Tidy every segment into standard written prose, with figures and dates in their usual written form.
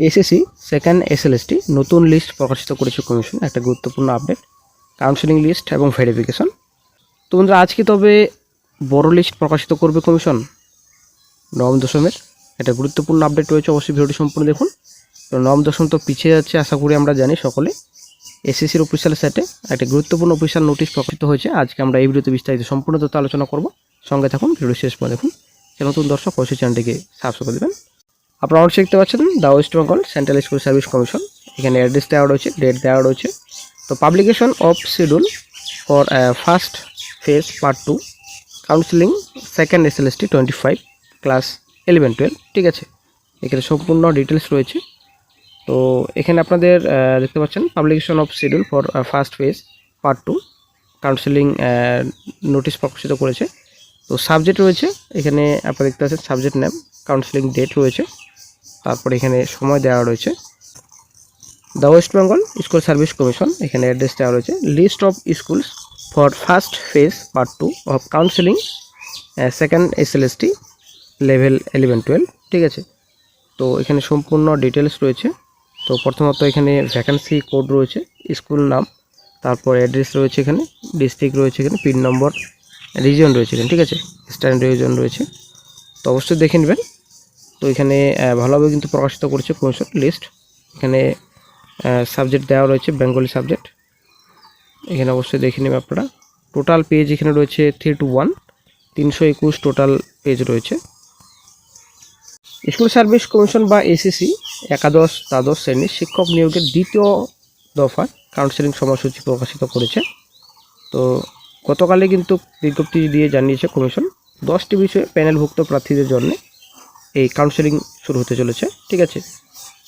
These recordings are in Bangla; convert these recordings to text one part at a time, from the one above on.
এসএসসি সেকেন্ড এসএলএসটি নতুন লিস্ট প্রকাশিত করেছে কমিশন, একটা গুরুত্বপূর্ণ আপডেট, কাউন্সেলিং লিস্ট এবং ভেরিফিকেশন। তো বন্ধুরা আজকে তবে বড় লিস্ট প্রকাশিত করবে কমিশন নবম দশমের, একটা গুরুত্বপূর্ণ আপডেট রয়েছে, অবশ্যই ভিডিওটি সম্পূর্ণ দেখুন। তো নবম দশম তো পিছিয়ে যাচ্ছে আশা করি আমরা জানি সকলে। এসএসসির অফিসিয়াল সাইটে একটা গুরুত্বপূর্ণ অফিসিয়াল নোটিশ প্রকাশিত হয়েছে, আজকে আমরা এই ভিডিওতে বিস্তারিত সম্পূর্ণ তথ্য আলোচনা করব। সঙ্গে থাকুন, ভিডিও শেষ পর্যন্ত দেখুন। নতুন দর্শক অবশ্যই চ্যানেলটিকে সাবস্ক্রাইব করে দেবেন। আপনারা অবশ্যই দেখতে পাচ্ছেন the West Bengal central school service commission, এখানে অ্যাড্রেস দেওয়া রয়েছে, ডেট দেওয়া রয়েছে। তো publication of schedule for first phase part 2 counselling second SLST 25 class 11-12, ঠিক আছে, এখানে সম্পূর্ণ ডিটেলস রয়েছে। তো এখানে আপনাদের দেখতে পাচ্ছেন publication of schedule for first phase part 2 counselling notice প্রকাশিত করেছে। তো সাবজেক্ট রয়েছে এখানে, আপনারা দেখতে পাচ্ছেন সাবজেক্ট নেম, কাউন্সিলিং ডেট রয়েছে, তারপর এখানে সময় দেওয়া রয়েছে। The West Bengal school service commission, এখানে অ্যাড্রেস দেওয়া রয়েছে। List of schools for first phase part 2 of counselling second SLST level 11-12, ঠিক আছে। তো এখানে সম্পূর্ণ ডিটেলস রয়েছে। তো প্রথমত এখানে ভ্যাকেন্সি কোড রয়েছে, স্কুল নাম, তারপর অ্যাড্রেস রয়েছে, এখানে ডিস্ট্রিক্ট রয়েছে, এখানে পিন নম্বর, রিজন রয়েছে এখানে, ঠিক আছে, স্ট্যান্ড রিজন রয়েছে। তো অবশ্যই দেখে নেবেন। তো এখানে ভালোভাবে কিন্তু প্রকাশিত করেছে কমিশন লিস্ট। এখানে সাবজেক্ট দেওয়া রয়েছে বেঙ্গলি সাবজেক্ট, এখানে অবশ্যই দেখে নেবেন আপনারা। টোটাল পেজ এখানে রয়েছে 3 to 1, 321 টোটাল পেজ রয়েছে। স্কুল সার্ভিস কমিশন বা এসএসসি একাদশ দ্বাদশ শ্রেণীর শিক্ষক নিয়োগের দ্বিতীয় দফা কাউন্সেলিং সময়সূচি প্রকাশিত করেছে। তো গতকালে কিন্তু বিজ্ঞপ্তি দিয়ে জানিয়েছে কমিশন 10টি বিষয়ে প্যানেলভুক্ত প্রার্থীদের জন্য এই কাউন্সেলিং শুরু হতে চলেছে, ঠিক আছে।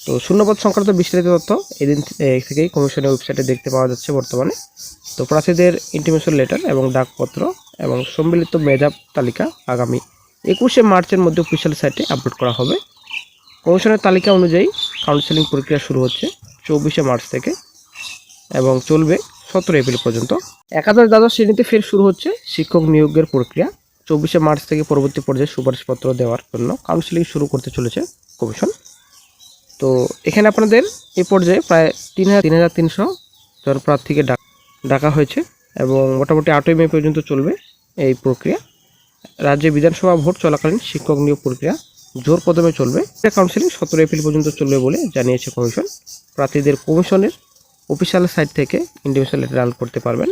তো শূন্যপদ সংক্রান্ত বিস্তারিত তথ্য এদিন থেকেই কমিশনের ওয়েবসাইটে দেখতে পাওয়া যাচ্ছে বর্তমানে। তো প্রার্থীদের ইন্টিমেশন লেটার এবং ডাকপত্র এবং সম্মিলিত মেধা তালিকা আগামী 21শে মার্চের মধ্যে অফিসিয়াল সাইটে আপলোড করা হবে। কমিশনের তালিকা অনুযায়ী কাউন্সেলিং প্রক্রিয়া শুরু হচ্ছে 24শে মার্চ থেকে এবং চলবে 17 এপ্রিল পর্যন্ত। একাদশ দ্বাদশ শ্রেণীতে ফের শুরু হচ্ছে শিক্ষক নিয়োগের প্রক্রিয়া। 24শে মার্চ থেকে পরবর্তী পর্যায়ে সুপারিশপত্র দেওয়ার জন্য কাউন্সেলিং শুরু করতে চলেছে কমিশন। তো এখানে আপনাদের এই পর্যায়ে প্রায় 3,300 জন প্রার্থীকে ডাকা হয়েছে এবং মোটামুটি 8ই মে পর্যন্ত চলবে এই প্রক্রিয়া। রাজ্যে বিধানসভা ভোট চলাকালীন শিক্ষক নিয়োগ প্রক্রিয়া জোর কদমে চলবে। কাউন্সেলিং 17 এপ্রিল পর্যন্ত চলবে বলে জানিয়েছে কমিশন। প্রার্থীদের কমিশনের অফিসিয়াল সাইট থেকে ইন্টিমেশন লেটার ডাউনলোড করতে পারবেন।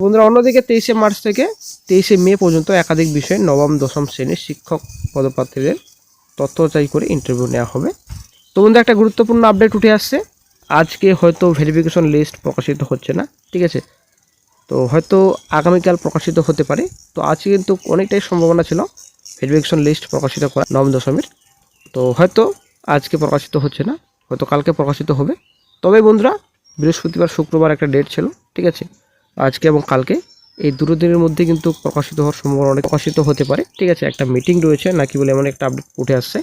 বন্ধুরা অন্যদিকে 23শে মার্চ থেকে 23শে মে পর্যন্ত একাধিক বিষয়ে নবম দশম শ্রেণীর শিক্ষক পদপ্রার্থীদের তথ্য যাচাই করে ইন্টারভিউ নেওয়া হবে। তো বন্ধুরা একটা গুরুত্বপূর্ণ আপডেট উঠে আসছে, আজকে হয়তো ভেরিফিকেশন লিস্ট প্রকাশিত হচ্ছে না, ঠিক আছে, তো হয়তো আগামীকাল প্রকাশিত হতে পারে। তো আজকে কিন্তু অনেকটাই সম্ভাবনা ছিল ভেরিফিকেশন লিস্ট প্রকাশিত করা নবম দশমের। তো হয়তো আজকে প্রকাশিত হচ্ছে না, হয়তো কালকে প্রকাশিত হবে। তবে বন্ধুরা বৃহস্পতিবার শুক্রবার একটা ডেট ছিল, ঠিক আছে, আজকে এবং কালকে এই দুটো দিনের মধ্যে কিন্তু প্রকাশিত হওয়ার সম্ভাবনা অনেক প্রকাশিত হতে পারে, ঠিক আছে। একটা মিটিং রয়েছে নাকি বলে এমন একটা আপডেট উঠে আসছে।